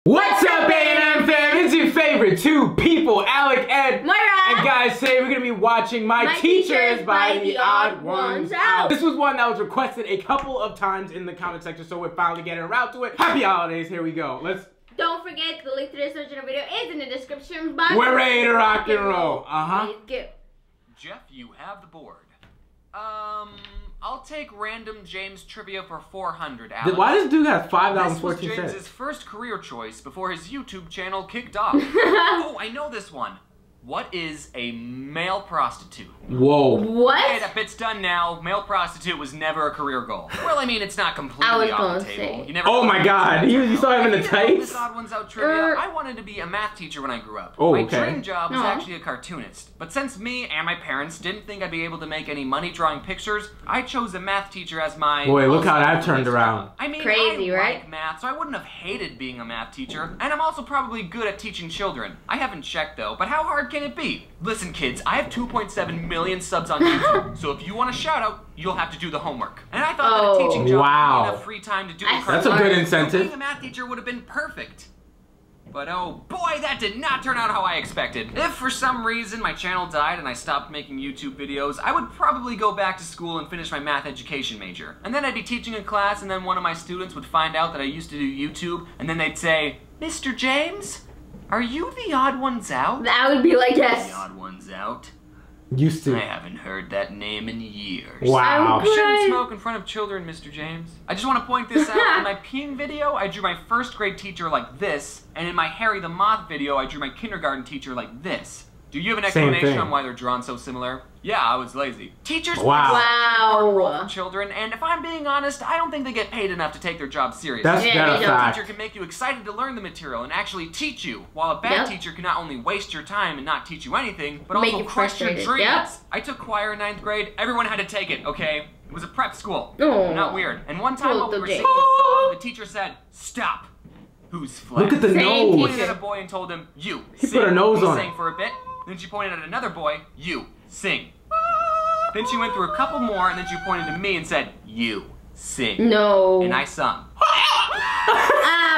What's up, A&M fam? It's your favorite two people, Alec and Moira. And guys, today we're going to be watching My Teachers by the Odd Ones Out. This was one that was requested a couple of times in the comment section, so we're finally getting around to it. Happy holidays, here we go. Don't forget, the link to this original video is in the description box. We're ready to rock and roll. Let's go. Jeff, you have the board. I'll take random James trivia for 400, Alex. Why does this dude have $5.14? This was James's first career choice before his YouTube channel kicked off. Oh, I know this one. What is a male prostitute? Whoa. What? Okay, that bit's done now. Male prostitute was never a career goal. Well, I mean, it's not completely off the table. You never oh my god, you saw him in the tights? This Odd Ones Out trivia. I wanted to be a math teacher when I grew up. Oh, my okay. dream job was actually a cartoonist. But since me and my parents didn't think I'd be able to make any money drawing pictures, I chose a math teacher as my... Boy, look how that turned around. I mean, crazy, I right? like math, so I wouldn't have hated being a math teacher. And I'm also probably good at teaching children. I haven't checked though, but how hard can it be? Listen, kids, I have 2.7 million subs on YouTube, so if you want a shout out, you'll have to do the homework. And I thought that a teaching job would be enough free time to do the That's a good incentive. So being a math teacher would have been perfect. But oh boy, that did not turn out how I expected. If for some reason my channel died and I stopped making YouTube videos, I would probably go back to school and finish my math education major. And then I'd be teaching a class, and then one of my students would find out that I used to do YouTube, and then they'd say, Mr. James, are you the Odd Ones Out? That would be like, yes. The Odd Ones Out? Used to. I haven't heard that name in years. Wow. You shouldn't smoke in front of children, Mr. James. I just want to point this out. In my peeing video, I drew my first grade teacher like this, and in my Harry the Moth video, I drew my kindergarten teacher like this. Do you have an explanation on why they're drawn so similar? Yeah, I was lazy. Teachers play a role for children, and if I'm being honest, I don't think they get paid enough to take their job seriously. That's a fact. A teacher can make you excited to learn the material and actually teach you, while a bad teacher can not only waste your time and not teach you anything, but also crush your dreams. I took choir in 9th grade. Everyone had to take it, okay? It was a prep school. Not weird. And one time while we were singing a song, the teacher said, "Stop." Who's flat? Look at the nose. She pointed at a boy and told him, "You sing." He put her nose on it. He sang for a bit. Then she pointed at another boy, "You sing." Then she went through a couple more, and then she pointed to me and said, "You sing." No. And I sung.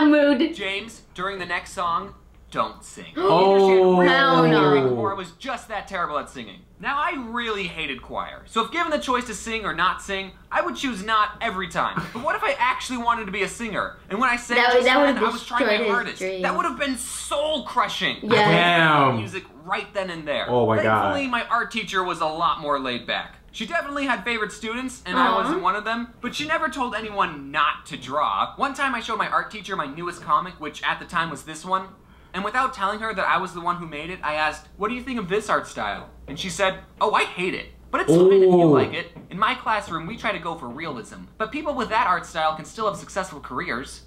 Mood. James, during the next song, don't sing. Oh, hell no. Or I was just that terrible at singing. Now, I really hated choir, so if given the choice to sing or not sing, I would choose not every time. But what if I actually wanted to be a singer? And when I sang just then, I was trying my hardest. That would have been soul-crushing. Yeah. Damn. Music right then and there. Oh my god. Thankfully, my art teacher was a lot more laid back. She definitely had favorite students, and I wasn't one of them, but she never told anyone not to draw. One time I showed my art teacher my newest comic, which at the time was this one. And without telling her that I was the one who made it, I asked, "What do you think of this art style?" And she said, "Oh, I hate it. But it's fine if you like it. In my classroom, we try to go for realism. But people with that art style can still have successful careers."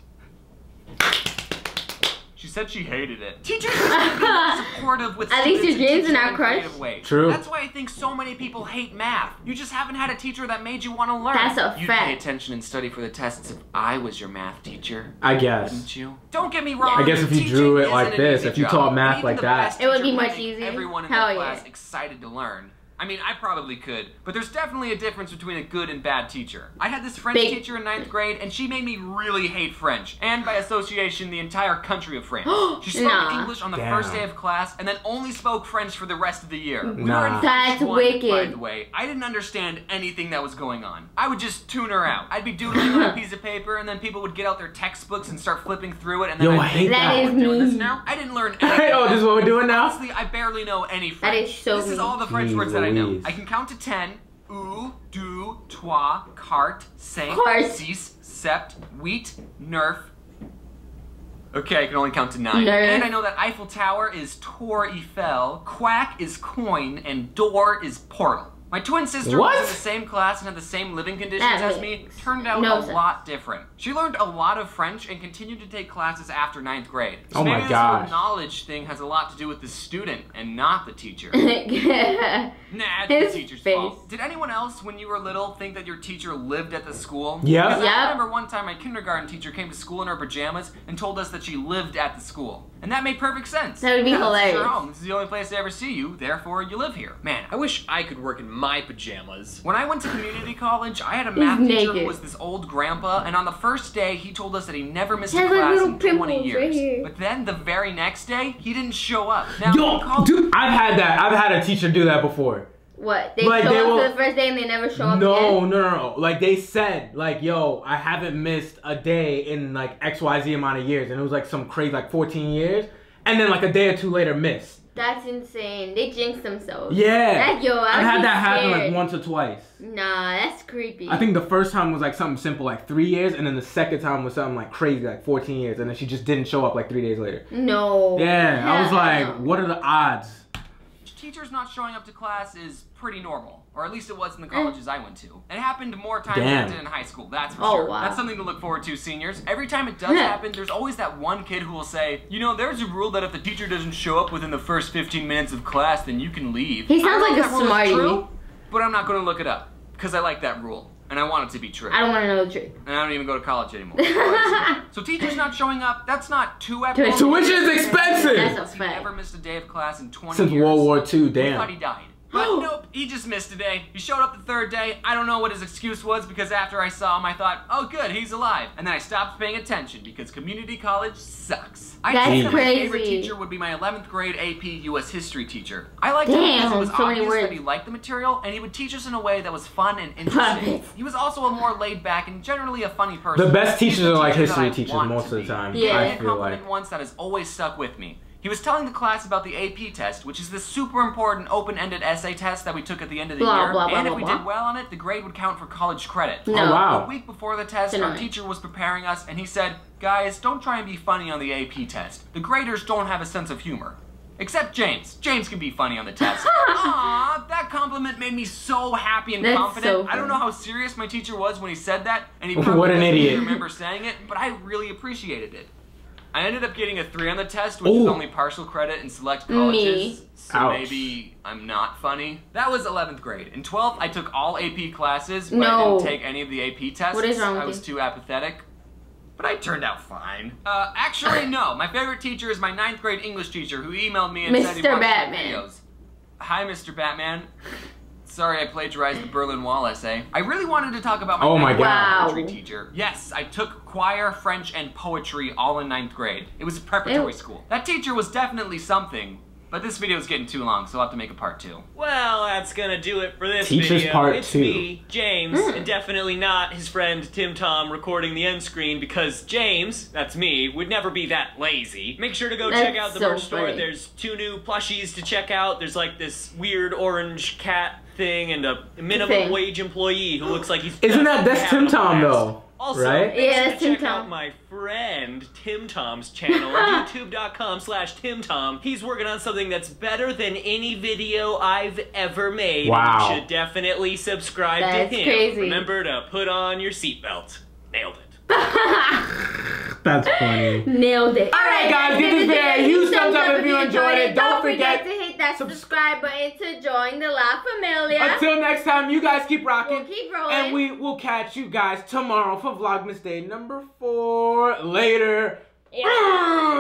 She said she hated it. Teachers should be more supportive with at least your dreams are not crushed. True. That's why I think so many people hate math. You just haven't had a teacher that made you want to learn. That's a You'd fact. pay attention and study for the tests if I was your math teacher. I guess. Wouldn't you? Don't get me wrong. I guess if you drew it like this, if you taught math like that, it would be much easier. Everyone in the class excited to learn. I mean, I probably could, but there's definitely a difference between a good and bad teacher. I had this French teacher in 9th grade, and she made me really hate French, and by association, the entire country of France. She spoke English on the first day of class, and then only spoke French for the rest of the year. We were in That's French 1, wicked. by the way. I didn't understand anything that was going on. I would just tune her out. I'd be doodling on a piece of paper, and then people would get out their textbooks and start flipping through it, and then I hate that. That is doing this me. now. I didn't learn anything. Oh, this is what we're doing now? Honestly, I barely know any French. That is so This is all the French words that I know. I can count to 10. Ou, deux, trois, carte, cinq, six, sept, huit, neuf. Okay, I can only count to 9. And I know that Eiffel Tower is Tour Eiffel, quack is coin, and door is portal. My twin sister was in the same class and had the same living conditions as me. Turned out a lot different. She learned a lot of French and continued to take classes after 9th grade. So maybe this whole knowledge thing has a lot to do with the student and not the teacher. Nah, it's the teacher's fault. Did anyone else, when you were little, think that your teacher lived at the school? Yeah. Because I remember one time my kindergarten teacher came to school in her pajamas and told us that she lived at the school. And that made perfect sense. That would be hilarious. This is your home. This is the only place I ever see you, therefore you live here. Man, I wish I could work in my pajamas. When I went to community college, I had a math teacher who was this old grandpa, and on the first day, he told us that he never missed a class in 20 years. But then the very next day, he didn't show up. Now, dude, I've had that. I've had a teacher do that before. What? They show up for the first day and they never show up again? No. Like, they said, like, yo, I haven't missed a day in, like, XYZ amount of years. And it was, like, some crazy, like, 14 years. And then, like, a day or two later, missed. That's insane. They jinx themselves. Yeah. I've had that happen, like, once or twice. Nah, that's creepy. I think the first time was, like, something simple, like, 3 years. And then the second time was something, like, crazy, like, 14 years. And then she just didn't show up, like, 3 days later. No. Yeah. I was like, what are the odds? Teachers not showing up to class is pretty normal, or at least it was in the colleges I went to. It happened more times than it did in high school, that's for sure. Wow. That's something to look forward to, seniors. Every time it does happen, there's always that one kid who will say, you know, there's a rule that if the teacher doesn't show up within the first 15 minutes of class, then you can leave. He sounds like a smarty. True, but I'm not going to look it up, because I like that rule. And I want it to be true. I don't want to know the truth. And I don't even go to college anymore. So teachers not showing up, that's not too abnormal. Tuition is expensive. That's a fact. He never missed a day of class in 20 years. Since World War II, damn. I thought he died. But nope, he just missed a day. He showed up the third day. I don't know what his excuse was because after I saw him, I thought, oh good, he's alive. And then I stopped paying attention because community college sucks. That's crazy. My favorite teacher would be my 11th grade AP US history teacher. I liked him because it was obvious that he liked the material and he would teach us in a way that was fun and interesting. He was also a more laid back and generally a funny person. The best teachers are like history teachers most of the time. Yeah, I feel like. Once that has always stuck with me. He was telling the class about the AP test, which is this super important open-ended essay test that we took at the end of the year. And if we did well on it, the grade would count for college credit. No. Oh, wow. A week before the test, our teacher was preparing us, and he said, guys, don't try and be funny on the AP test. The graders don't have a sense of humor. Except James. James can be funny on the test. Aww, that compliment made me so happy and confident. I don't know how serious my teacher was when he said that, and he probably doesn't remember saying it, but I really appreciated it. I ended up getting a 3 on the test, which is only partial credit in select colleges. So maybe I'm not funny. That was 11th grade. In 12th, I took all AP classes, but I didn't take any of the AP tests. What is wrong with I was too apathetic. But I turned out fine. Actually, no. My favorite teacher is my 9th grade English teacher who emailed me and said he watched my videos. Hi, Mr. Batman. Sorry, I plagiarized the Berlin Wall essay. I really wanted to talk about my poetry teacher. Yes, I took choir, French, and poetry all in 9th grade. It was a preparatory school. That teacher was definitely something, but this video is getting too long, so I'll have to make a part 2. Well, that's gonna do it for this Teacher's video. part it's 2. me, James, and definitely not his friend Tim Tom recording the end screen because James, that's me, would never be that lazy. Make sure to go check out the merch store. There's 2 new plushies to check out. There's like this weird orange cat thing and a minimum wage employee who looks like he's that's Tim Tom though. Also, right? Make sure to check out my friend Tim Tom's channel at youtube.com/TimTom. He's working on something that's better than any video I've ever made. Wow. You should definitely subscribe to him. Crazy. Remember to put on your seatbelt. Nailed it. That's funny. Nailed it. Alright guys, give this video a huge thumbs up if you enjoyed it. Don't forget to hit that subscribe button to join the La Familia. Until next time, you guys keep rocking. We'll keep rolling. And we will catch you guys tomorrow for Vlogmas Day number 4. Later. Yeah.